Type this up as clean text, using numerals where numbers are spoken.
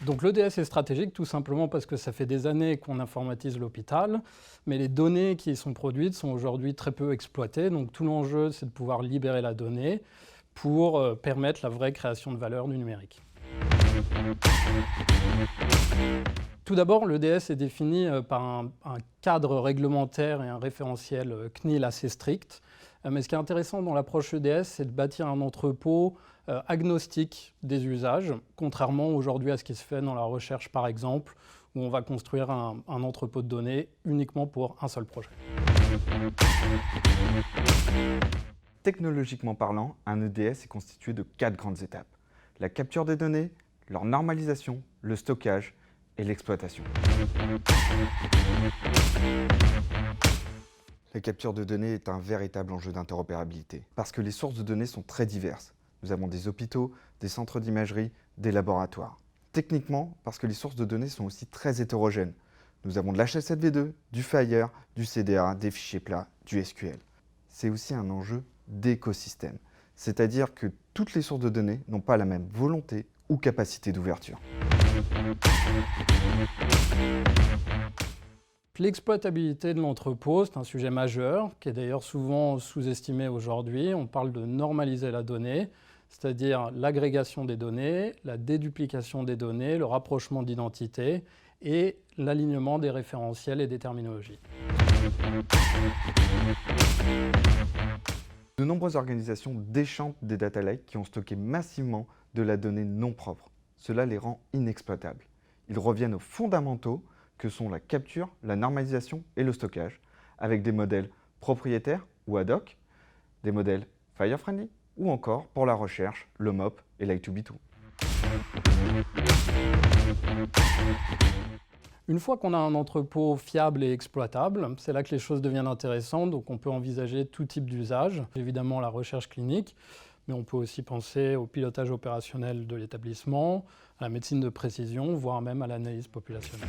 Donc l'EDS est stratégique tout simplement parce que ça fait des années qu'on informatise l'hôpital, mais les données qui y sont produites sont aujourd'hui très peu exploitées. Donc tout l'enjeu, c'est de pouvoir libérer la donnée pour permettre la vraie création de valeur du numérique. Tout d'abord, l'EDS est défini par un cadre réglementaire et un référentiel CNIL assez strict. Mais ce qui est intéressant dans l'approche EDS, c'est de bâtir un entrepôt agnostique des usages, contrairement aujourd'hui à ce qui se fait dans la recherche par exemple, où on va construire un entrepôt de données uniquement pour un seul projet. Technologiquement parlant, un EDS est constitué de 4 grandes étapes. La capture des données, leur normalisation, le stockage et l'exploitation. La capture de données est un véritable enjeu d'interopérabilité, parce que les sources de données sont très diverses. Nous avons des hôpitaux, des centres d'imagerie, des laboratoires. Techniquement, parce que les sources de données sont aussi très hétérogènes. Nous avons de l'H7V2, du FHIR, du CDA, des fichiers plats, du SQL. C'est aussi un enjeu d'écosystème, c'est-à-dire que toutes les sources de données n'ont pas la même volonté ou capacité d'ouverture. L'exploitabilité de l'entrepôt, c'est un sujet majeur, qui est d'ailleurs souvent sous-estimé aujourd'hui. On parle de normaliser la donnée, c'est-à-dire l'agrégation des données, la déduplication des données, le rapprochement d'identités et l'alignement des référentiels et des terminologies. De nombreuses organisations déchantent des data lakes qui ont stocké massivement de la donnée non propre. Cela les rend inexploitables. Ils reviennent aux fondamentaux que sont la capture, la normalisation et le stockage, avec des modèles propriétaires ou ad hoc, des modèles fire-friendly ou encore, pour la recherche, le MOP et l'I2B2. Une fois qu'on a un entrepôt fiable et exploitable, c'est là que les choses deviennent intéressantes, donc on peut envisager tout type d'usage, évidemment la recherche clinique, mais on peut aussi penser au pilotage opérationnel de l'établissement, à la médecine de précision, voire même à l'analyse populationnelle.